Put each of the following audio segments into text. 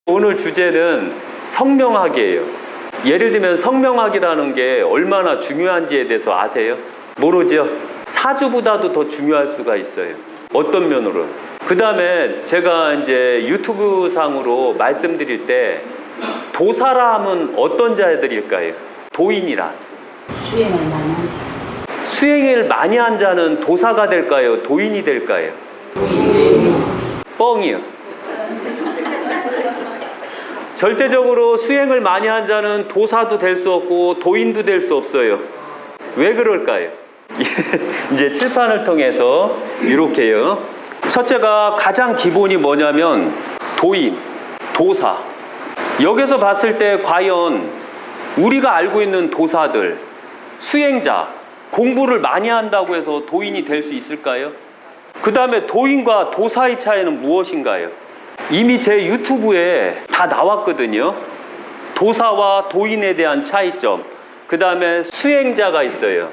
오늘 주제는 성명학이에요. 예를 들면 성명학이라는 게 얼마나 중요한지에 대해서 아세요? 모르죠? 사주보다도 더 중요할 수가 있어요. 어떤 면으로? 그 다음에 제가 이제 유튜브 상으로 말씀드릴 때 도사라 하면 어떤 자들일까요? 도인이란. 수행을 많이 한 사람. 수행을 많이 한 자는 도사가 될까요? 도인이 될까요? 뻥이요. 절대적으로 수행을 많이 한 자는 도사도 될 수 없고 도인도 될 수 없어요. 왜 그럴까요? 이제 칠판을 통해서 이렇게요. 첫째가 가장 기본이 뭐냐면 도인, 도사. 여기서 봤을 때 과연 우리가 알고 있는 도사들, 수행자, 공부를 많이 한다고 해서 도인이 될 수 있을까요? 그 다음에 도인과 도사의 차이는 무엇인가요? 이미 제 유튜브에 다 나왔거든요. 도사와 도인에 대한 차이점, 그 다음에 수행자가 있어요.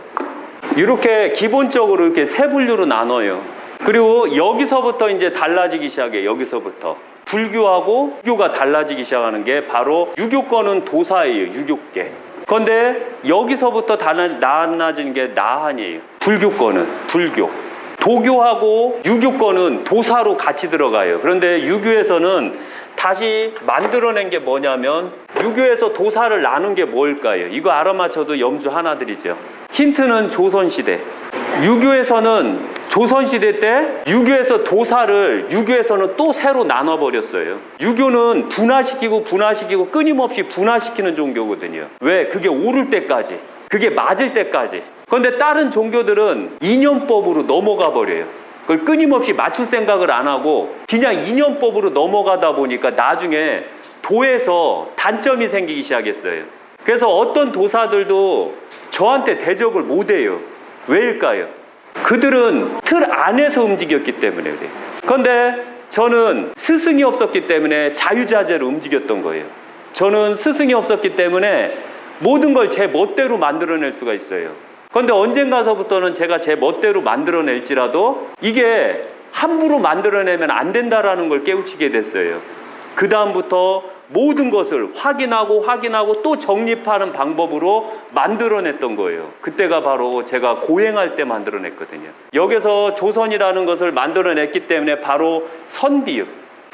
이렇게 기본적으로 이렇게 세 분류로 나눠요. 그리고 여기서부터 이제 달라지기 시작해요. 여기서부터 불교하고 유교가 달라지기 시작하는 게 바로 유교권은 도사예요. 유교계. 그런데 여기서부터 달라지는 게 나한이에요. 불교권은 불교. 도교하고 유교권은 도사로 같이 들어가요. 그런데 유교에서는 다시 만들어낸 게 뭐냐면 유교에서 도사를 나눈 게 뭘까요? 이거 알아맞혀도 염주 하나들이죠. 힌트는 조선시대. 유교에서는 조선시대 때 유교에서 도사를 유교에서는 또 새로 나눠버렸어요. 유교는 분화시키고 끊임없이 분화시키는 종교거든요. 왜? 그게 옳을 때까지, 그게 맞을 때까지. 그런데 다른 종교들은 이념법으로 넘어가 버려요. 그걸 끊임없이 맞출 생각을 안 하고 그냥 이념법으로 넘어가다 보니까 나중에 도에서 단점이 생기기 시작했어요. 그래서 어떤 도사들도 저한테 대적을 못해요. 왜일까요? 그들은 틀 안에서 움직였기 때문에 그래요. 그런데 저는 스승이 없었기 때문에 자유자재로 움직였던 거예요. 저는 스승이 없었기 때문에 모든 걸 제 멋대로 만들어낼 수가 있어요. 그런데 언젠가서부터는 제가 제 멋대로 만들어낼지라도 이게 함부로 만들어내면 안 된다라는 걸 깨우치게 됐어요. 그 다음부터 모든 것을 확인하고 또 정립하는 방법으로 만들어냈던 거예요. 그때가 바로 제가 고행할 때 만들어냈거든요. 여기서 조선이라는 것을 만들어냈기 때문에 바로 선비요.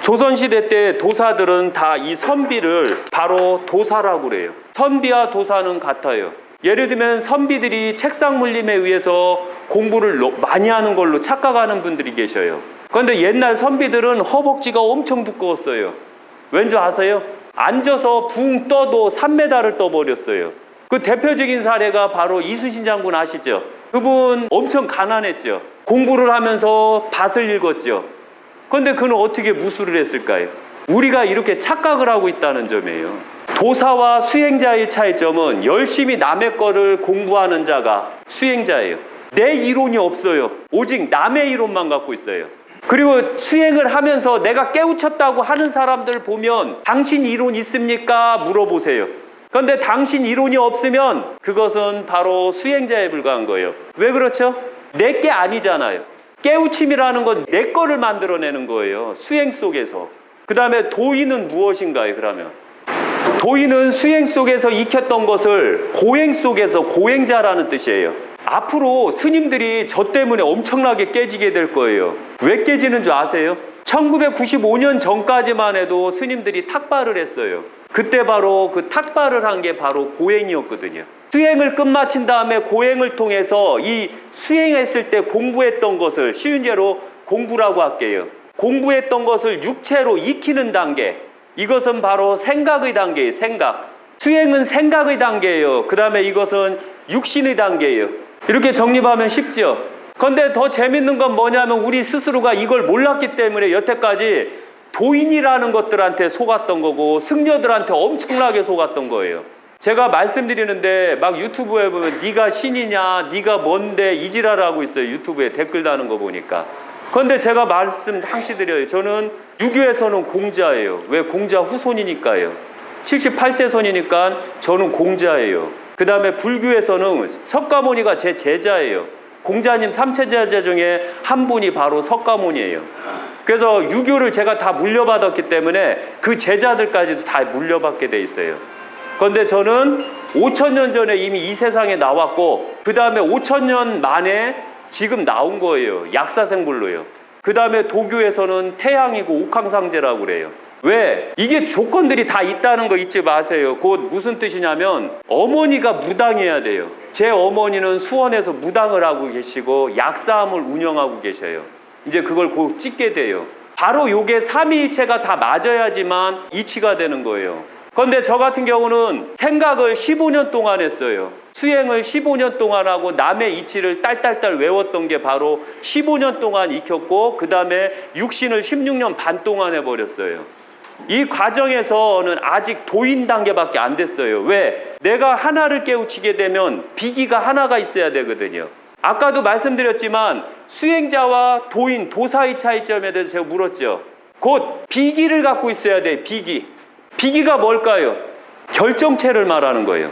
조선시대 때 도사들은 다 이 선비를 바로 도사라고 그래요. 선비와 도사는 같아요. 예를 들면 선비들이 책상 물림에 의해서 공부를 많이 하는 걸로 착각하는 분들이 계셔요. 그런데 옛날 선비들은 허벅지가 엄청 두꺼웠어요. 왠지 아세요? 앉아서 붕 떠도 3m를 떠버렸어요. 그 대표적인 사례가 바로 이순신 장군 아시죠? 그분 엄청 가난했죠. 공부를 하면서 밭을 읽었죠. 그런데 그는 어떻게 무술을 했을까요? 우리가 이렇게 착각을 하고 있다는 점이에요. 도사와 수행자의 차이점은 열심히 남의 거를 공부하는 자가 수행자예요. 내 이론이 없어요. 오직 남의 이론만 갖고 있어요. 그리고 수행을 하면서 내가 깨우쳤다고 하는 사람들 보면 당신 이론 있습니까? 물어보세요. 그런데 당신 이론이 없으면 그것은 바로 수행자에 불과한 거예요. 왜 그렇죠? 내 게 아니잖아요. 깨우침이라는 건 내 거를 만들어내는 거예요. 수행 속에서. 그 다음에 도인은 무엇인가요? 그러면 도인은 수행 속에서 익혔던 것을 고행 속에서 고행자라는 뜻이에요. 앞으로 스님들이 저 때문에 엄청나게 깨지게 될 거예요. 왜 깨지는 줄 아세요? 1995년 전까지만 해도 스님들이 탁발을 했어요. 그때 바로 그 탁발을 한 게 바로 고행이었거든요. 수행을 끝마친 다음에 고행을 통해서 이 수행했을 때 공부했던 것을 쉬운 예로 공부라고 할게요. 공부했던 것을 육체로 익히는 단계, 이것은 바로 생각의 단계예요. 생각. 수행은 생각의 단계예요. 그 다음에 이것은 육신의 단계예요. 이렇게 정립하면 쉽죠. 그런데 더 재밌는 건 뭐냐면 우리 스스로가 이걸 몰랐기 때문에 여태까지 도인이라는 것들한테 속았던 거고 승려들한테 엄청나게 속았던 거예요. 제가 말씀드리는데 막 유튜브에 보면 네가 신이냐, 네가 뭔데 이지랄하고 있어요. 유튜브에 댓글 다는 거 보니까. 그런데 제가 말씀 항시 드려요. 저는 유교에서는 공자예요. 왜? 공자 후손이니까요. 78대 손이니까 저는 공자예요. 그 다음에 불교에서는 석가모니가 제 제자예요. 공자님 삼체제자 중에 한 분이 바로 석가모니예요. 그래서 유교를 제가 다 물려받았기 때문에 그 제자들까지도 다 물려받게 돼 있어요. 그런데 저는 5,000년 전에 이미 이 세상에 나왔고 그 다음에 5,000년 만에 지금 나온 거예요. 약사생불로요. 그 다음에 도교에서는 태양이고 옥황상제라고 그래요. 왜? 이게 조건들이 다 있다는 거 잊지 마세요. 곧 무슨 뜻이냐면 어머니가 무당해야 돼요. 제 어머니는 수원에서 무당을 하고 계시고 약사함을 운영하고 계셔요. 이제 그걸 곧 찍게 돼요. 바로 요게 삼위일체가 다 맞아야지만 이치가 되는 거예요. 그런데 저 같은 경우는 생각을 15년 동안 했어요. 수행을 15년 동안 하고 남의 이치를 딸딸딸 외웠던 게 바로 15년 동안 익혔고 그 다음에 육신을 16년 반 동안 해버렸어요. 이 과정에서는 아직 도인 단계밖에 안 됐어요. 왜? 내가 하나를 깨우치게 되면 비기가 하나가 있어야 되거든요. 아까도 말씀드렸지만 수행자와 도인, 도사의 차이점에 대해서 제가 물었죠. 곧 비기를 갖고 있어야 돼. 비기가 뭘까요? 결정체를 말하는 거예요.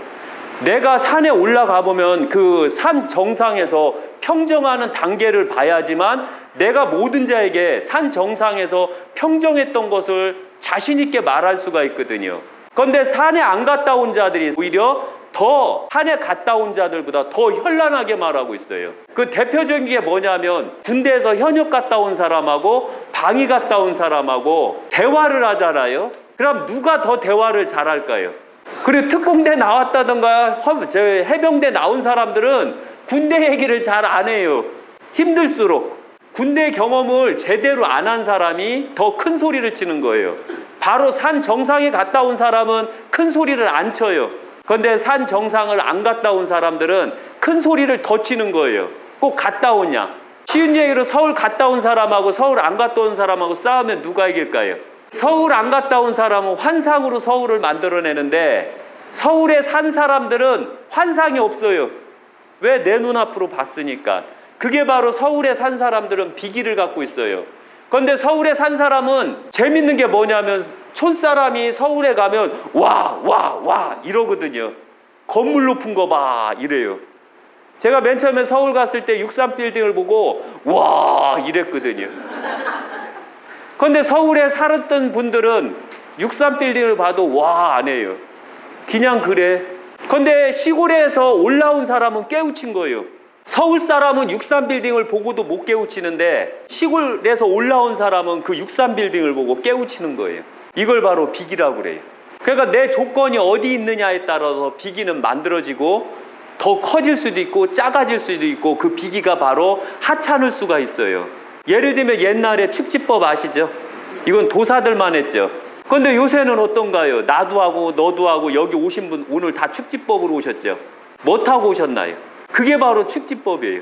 내가 산에 올라가 보면 그 산 정상에서 평정하는 단계를 봐야지만 내가 모든 자에게 산 정상에서 평정했던 것을 자신 있게 말할 수가 있거든요. 그런데 산에 안 갔다 온 자들이 오히려 더 산에 갔다 온 자들보다 더 현란하게 말하고 있어요. 그 대표적인 게 뭐냐면 군대에서 현역 갔다 온 사람하고 방위 갔다 온 사람하고 대화를 하잖아요. 그럼 누가 더 대화를 잘할까요? 그리고 특공대 나왔다던가 해병대 나온 사람들은 군대 얘기를 잘 안 해요. 힘들수록. 군대 경험을 제대로 안 한 사람이 더 큰 소리를 치는 거예요. 바로 산 정상에 갔다 온 사람은 큰 소리를 안 쳐요. 그런데 산 정상을 안 갔다 온 사람들은 큰 소리를 더 치는 거예요. 꼭 갔다 오냐. 쉬운 얘기로 서울 갔다 온 사람하고 서울 안 갔다 온 사람하고 싸우면 누가 이길까요? 서울 안 갔다 온 사람은 환상으로 서울을 만들어내는데 서울에 산 사람들은 환상이 없어요. 왜? 내 눈앞으로 봤으니까. 그게 바로 서울에 산 사람들은 비기를 갖고 있어요. 그런데 서울에 산 사람은 재밌는 게 뭐냐면 촌사람이 서울에 가면 와 이러거든요. 건물 높은 거 봐 이래요. 제가 맨 처음에 서울 갔을 때 63빌딩을 보고 와 이랬거든요. 그런데 서울에 살았던 분들은 63빌딩을 봐도 와 안 해요. 그냥 그래. 그런데 시골에서 올라온 사람은 깨우친 거예요. 서울 사람은 63빌딩을 보고도 못 깨우치는데 시골에서 올라온 사람은 그 63빌딩을 보고 깨우치는 거예요. 이걸 바로 비기라고 그래요. 그러니까 내 조건이 어디 있느냐에 따라서 비기는 만들어지고 더 커질 수도 있고 작아질 수도 있고 그 비기가 바로 하찮을 수가 있어요. 예를 들면 옛날에 축지법 아시죠? 이건 도사들만 했죠. 그런데 요새는 어떤가요? 나도 하고 너도 하고 여기 오신 분 오늘 다 축지법으로 오셨죠? 뭐 타고 오셨나요? 그게 바로 축지법이에요.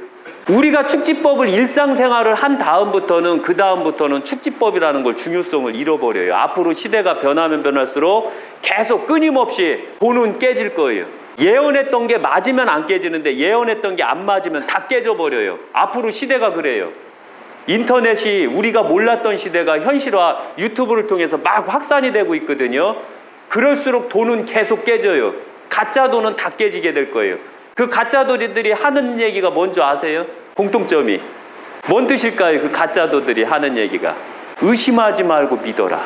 우리가 축지법을 일상생활을 한 다음부터는 그 다음부터는 축지법이라는 걸 중요성을 잃어버려요. 앞으로 시대가 변하면 변할수록 계속 끊임없이 돈은 깨질 거예요. 예언했던 게 맞으면 안 깨지는데 예언했던 게 안 맞으면 다 깨져버려요. 앞으로 시대가 그래요. 인터넷이 우리가 몰랐던 시대가 현실화 유튜브를 통해서 막 확산이 되고 있거든요. 그럴수록 돈은 계속 깨져요. 가짜 돈은 다 깨지게 될 거예요. 그 가짜 돈들이 하는 얘기가 뭔지 아세요? 공통점이 뭔 뜻일까요? 그 가짜 돈들이 하는 얘기가 의심하지 말고 믿어라.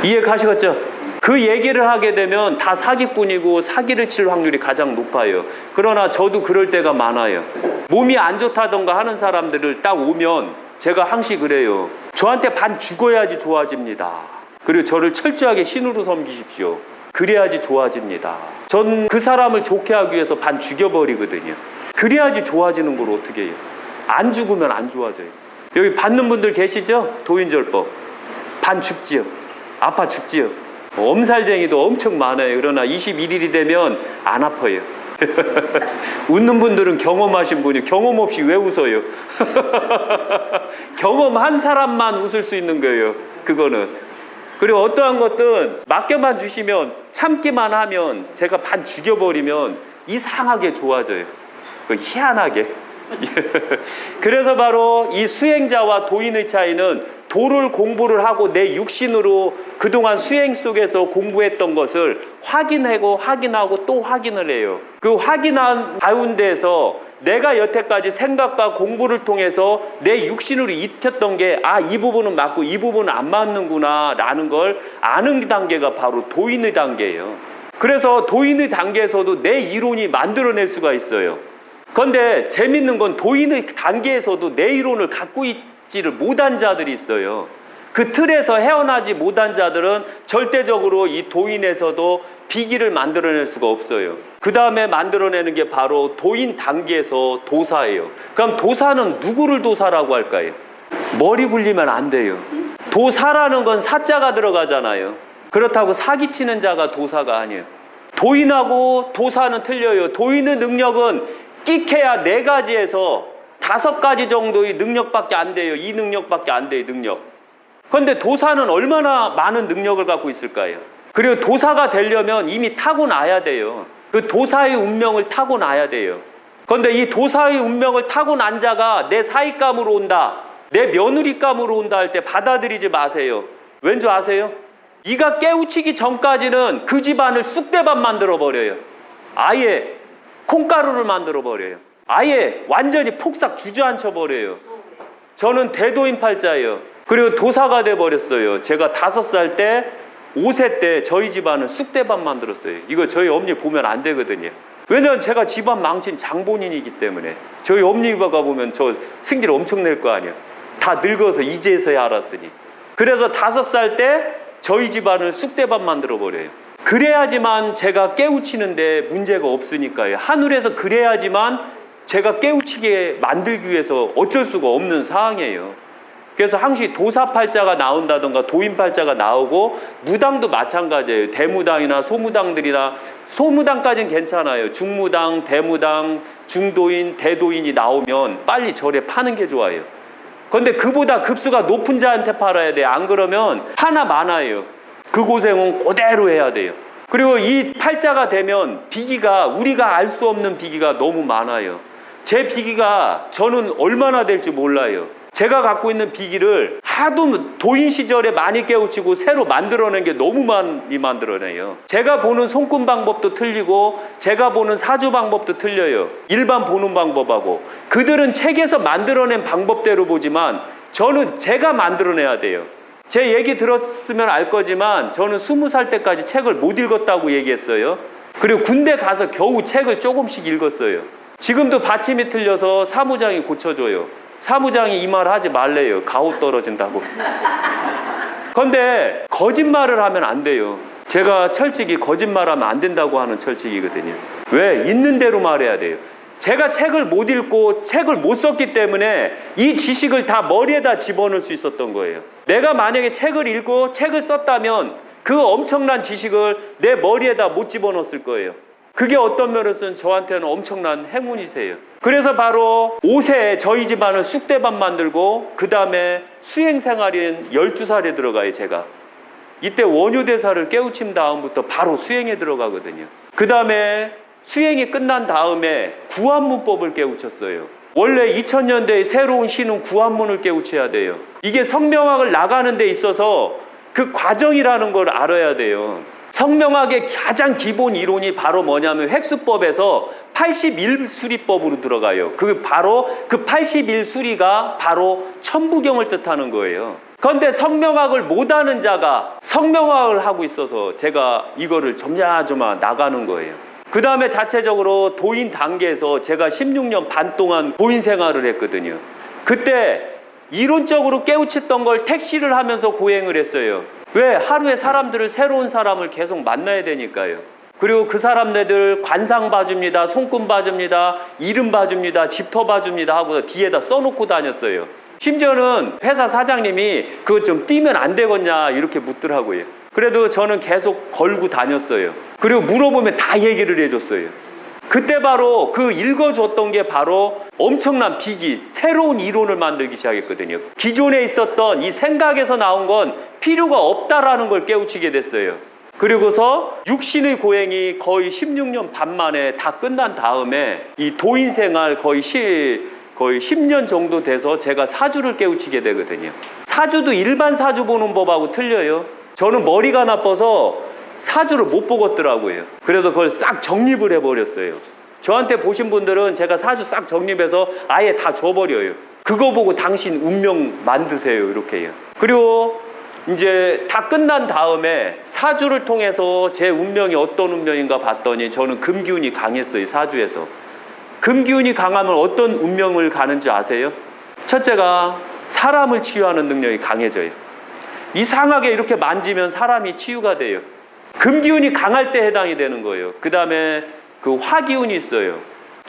이해 가시겠죠? 그 얘기를 하게 되면 다 사기꾼이고 사기를 칠 확률이 가장 높아요. 그러나 저도 그럴 때가 많아요. 몸이 안 좋다던가 하는 사람들을 딱 오면 제가 항시 그래요. 저한테 반 죽어야지 좋아집니다. 그리고 저를 철저하게 신으로 섬기십시오. 그래야지 좋아집니다. 전 그 사람을 좋게 하기 위해서 반 죽여버리거든요. 그래야지 좋아지는 걸 어떻게 해요? 안 죽으면 안 좋아져요. 여기 받는 분들 계시죠? 도인절법. 반 죽지요. 아파 죽지요. 엄살쟁이도 엄청 많아요. 그러나 21일이 되면 안 아파요. 웃는 분들은 경험하신 분이 경험 없이 왜 웃어요? 경험한 사람만 웃을 수 있는 거예요. 그거는. 그리고 어떠한 것든 맡겨만 주시면 참기만 하면 제가 반 죽여버리면 이상하게 좋아져요. 희한하게. 그래서 바로 이 수행자와 도인의 차이는 도를 공부를 하고 내 육신으로 그동안 수행 속에서 공부했던 것을 확인하고 또 확인을 해요. 그 확인한 가운데에서 내가 여태까지 생각과 공부를 통해서 내 육신으로 익혔던 게 이 부분은 맞고 이 부분은 안 맞는구나 라는 걸 아는 단계가 바로 도인의 단계예요. 그래서 도인의 단계에서도 내 이론이 만들어낼 수가 있어요. 그런데 재밌는 건 도인의 단계에서도 내 이론을 갖고 있지를 못한 자들이 있어요. 그 틀에서 헤어나지 못한 자들은 절대적으로 이 도인에서도 비기를 만들어낼 수가 없어요. 그 다음에 만들어내는 게 바로 도인 단계에서 도사예요. 그럼 도사는 누구를 도사라고 할까요? 머리 굴리면 안 돼요. 도사라는 건 사자가 들어가잖아요. 그렇다고 사기치는 자가 도사가 아니에요. 도인하고 도사는 틀려요. 도인의 능력은 끽해야 4가지에서 5가지 정도의 능력밖에 안 돼요. 이 능력밖에 안 돼요. 능력. 그런데 도사는 얼마나 많은 능력을 갖고 있을까요? 그리고 도사가 되려면 이미 타고나야 돼요. 그 도사의 운명을 타고나야 돼요. 그런데 이 도사의 운명을 타고난 자가 내 사익감으로 온다, 내 며느리감으로 온다 할 때 받아들이지 마세요. 왠 줄 아세요? 이가 깨우치기 전까지는 그 집안을 쑥대밭 만들어버려요. 아예 콩가루를 만들어버려요. 아예 완전히 폭삭 주저앉혀버려요. 저는 대도인 팔자예요. 그리고 도사가 돼버렸어요. 제가 5살 때 5세 때 저희 집안은 쑥대밭 만들었어요. 이거 저희 어머니 보면 안 되거든요. 왜냐면 제가 집안 망친 장본인이기 때문에. 저희 어머니가 보면 저 승질 엄청 낼 거 아니에요. 다 늙어서 이제서야 알았으니. 그래서 5살 때 저희 집안을 쑥대밭 만들어버려요. 그래야지만 제가 깨우치는데 문제가 없으니까요. 하늘에서 그래야지만 제가 깨우치게 만들기 위해서 어쩔 수가 없는 상황이에요. 그래서 항시 도사팔자가 나온다던가 도인팔자가 나오고 무당도 마찬가지예요. 대무당이나 소무당들이나 소무당까지는 괜찮아요. 중무당, 대무당, 중도인, 대도인이 나오면 빨리 절에 파는 게 좋아요. 그런데 그보다 급수가 높은 자한테 팔아야 돼요. 안 그러면 하나 많아요. 그 고생은 그대로 해야 돼요. 그리고 이 팔자가 되면 비기가 우리가 알 수 없는 비기가 너무 많아요. 제 비기가 저는 얼마나 될지 몰라요. 제가 갖고 있는 비기를 하도 도인 시절에 많이 깨우치고 새로 만들어낸 게 너무 많이 만들어내요. 제가 보는 손금 방법도 틀리고 제가 보는 사주 방법도 틀려요. 일반 보는 방법하고. 그들은 책에서 만들어낸 방법대로 보지만 저는 제가 만들어내야 돼요. 제 얘기 들었으면 알 거지만 저는 20살 때까지 책을 못 읽었다고 얘기했어요. 그리고 군대 가서 겨우 책을 조금씩 읽었어요. 지금도 받침이 틀려서 사무장이 고쳐줘요. 사무장이 이 말 하지 말래요. 가오 떨어진다고. 그런데 거짓말을 하면 안 돼요. 제가 철칙이 거짓말하면 안 된다고 하는 철칙이거든요. 왜? 있는 대로 말해야 돼요. 제가 책을 못 읽고 책을 못 썼기 때문에 이 지식을 다 머리에다 집어넣을 수 있었던 거예요. 내가 만약에 책을 읽고 책을 썼다면 그 엄청난 지식을 내 머리에다 못 집어넣었을 거예요. 그게 어떤 면에서는 저한테는 엄청난 행운이세요. 그래서 바로 5세에 저희 집안은 쑥대밭 만들고 그 다음에 수행생활인 12살에 들어가요. 제가 이때 원효대사를 깨우친 다음부터 바로 수행에 들어가거든요. 그 다음에 수행이 끝난 다음에 구한문법을 깨우쳤어요. 원래 2000년대의 새로운 시는 구한문을 깨우쳐야 돼요. 이게 성명학을 나가는 데 있어서 그 과정이라는 걸 알아야 돼요. 성명학의 가장 기본 이론이 바로 뭐냐면 획수법에서 81수리법으로 들어가요. 바로 그 81수리가 바로 천부경을 뜻하는 거예요. 그런데 성명학을 못하는 자가 성명학을 하고 있어서 제가 이거를 점자점자 나가는 거예요. 그 다음에 자체적으로 도인 단계에서 제가 16년 반 동안 도인 생활을 했거든요. 그때 이론적으로 깨우쳤던 걸 택시를 하면서 고행을 했어요. 왜? 하루에 사람들을 새로운 사람을 계속 만나야 되니까요. 그리고 그 사람들 관상 봐줍니다. 손금 봐줍니다. 이름 봐줍니다. 집터 봐줍니다 하고 뒤에다 써놓고 다녔어요. 심지어는 회사 사장님이 그거 좀 띄면 안 되겠냐 이렇게 묻더라고요. 그래도 저는 계속 걸고 다녔어요. 그리고 물어보면 다 얘기를 해줬어요. 그때 바로 그 읽어줬던 게 바로 엄청난 비기, 새로운 이론을 만들기 시작했거든요. 기존에 있었던 이 생각에서 나온 건 필요가 없다라는 걸 깨우치게 됐어요. 그리고서 육신의 고행이 거의 16년 반 만에 다 끝난 다음에 이 도인 생활 거의 10년 정도 돼서 제가 사주를 깨우치게 되거든요. 사주도 일반 사주 보는 법하고 틀려요. 저는 머리가 나빠서 사주를 못 보겠더라고요. 그래서 그걸 싹 정립을 해버렸어요. 저한테 보신 분들은 제가 사주 싹 정립해서 아예 다 줘버려요. 그거 보고 당신 운명 만드세요, 이렇게 해요. 그리고 이제 다 끝난 다음에 사주를 통해서 제 운명이 어떤 운명인가 봤더니 저는 금기운이 강했어요, 사주에서. 금기운이 강하면 어떤 운명을 가는지 아세요? 첫째가 사람을 치유하는 능력이 강해져요. 이상하게 이렇게 만지면 사람이 치유가 돼요. 금기운이 강할 때 해당이 되는 거예요. 그 다음에 그 화기운이 있어요.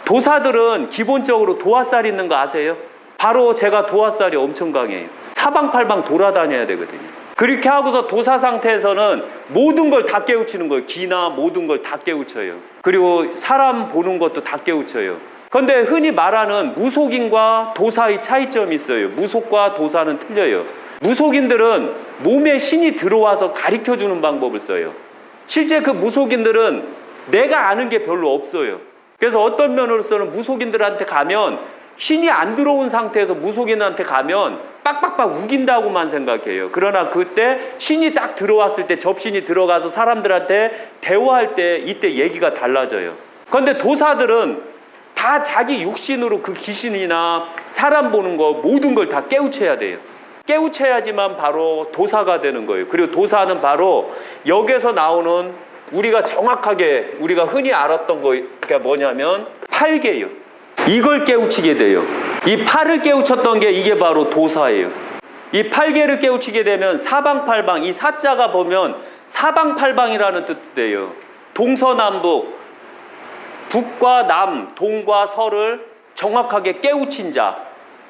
도사들은 기본적으로 도화살이 있는 거 아세요? 바로 제가 도화살이 엄청 강해요. 사방팔방 돌아다녀야 되거든요. 그렇게 하고서 도사 상태에서는 모든 걸 다 깨우치는 거예요. 기나 모든 걸 다 깨우쳐요. 그리고 사람 보는 것도 다 깨우쳐요. 그런데 흔히 말하는 무속인과 도사의 차이점이 있어요. 무속과 도사는 틀려요. 무속인들은 몸에 신이 들어와서 가르쳐주는 방법을 써요. 실제 그 무속인들은 내가 아는 게 별로 없어요. 그래서 어떤 면으로서는 무속인들한테 가면 신이 안 들어온 상태에서 무속인한테 가면 빡빡빡 우긴다고만 생각해요. 그러나 그때 신이 딱 들어왔을 때 접신이 들어가서 사람들한테 대화할 때 이때 얘기가 달라져요. 그런데 도사들은 다 자기 육신으로 그 귀신이나 사람 보는 거 모든 걸 다 깨우쳐야 돼요. 깨우쳐야지만 바로 도사가 되는 거예요. 그리고 도사는 바로 역에서 나오는 우리가 정확하게 우리가 흔히 알았던 거가 뭐냐면 팔계예요. 이걸 깨우치게 돼요. 이 팔을 깨우쳤던 게 이게 바로 도사예요. 이 팔계를 깨우치게 되면 사방팔방, 이 사자가 보면 사방팔방이라는 뜻도 돼요. 동서남북, 북과 남, 동과 서를 정확하게 깨우친 자.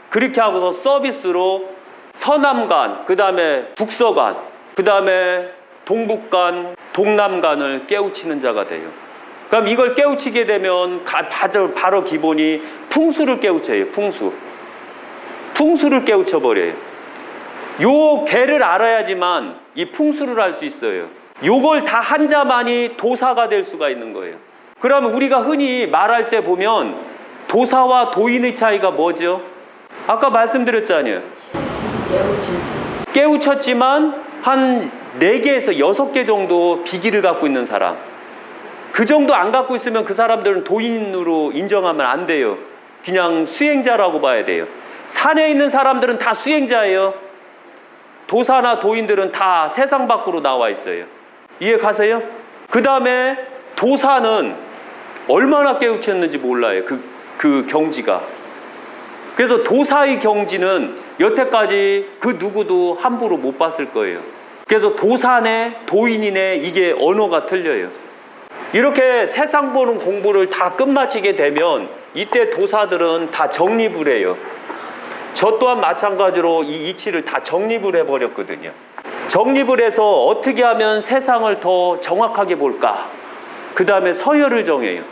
그렇게 하고서 서비스로 서남간, 그 다음에 북서간, 그 다음에 동북간, 동남간을 깨우치는 자가 돼요. 그럼 이걸 깨우치게 되면 바로 기본이 풍수를 깨우쳐요. 풍수를 깨우쳐버려요. 요 개를 알아야지만 이 풍수를 알 수 있어요. 요걸 다 한 자만이 도사가 될 수가 있는 거예요. 그러면 우리가 흔히 말할 때 보면 도사와 도인의 차이가 뭐죠? 아까 말씀드렸잖아요. 깨우쳤지만 한 4개에서 6개 정도 비기를 갖고 있는 사람. 그 정도 안 갖고 있으면 그 사람들은 도인으로 인정하면 안 돼요. 그냥 수행자라고 봐야 돼요. 산에 있는 사람들은 다 수행자예요. 도사나 도인들은 다 세상 밖으로 나와 있어요. 이해 가세요? 그 다음에 도사는 얼마나 깨우쳤는지 몰라요. 그 경지가. 그래서 도사의 경지는 여태까지 그 누구도 함부로 못 봤을 거예요. 그래서 도사네 도인이네 이게 언어가 틀려요. 이렇게 세상 보는 공부를 다 끝마치게 되면 이때 도사들은 다 정립을 해요. 저 또한 마찬가지로 이 이치를 다 정립을 해버렸거든요. 정립을 해서 어떻게 하면 세상을 더 정확하게 볼까? 그 다음에 서열을 정해요.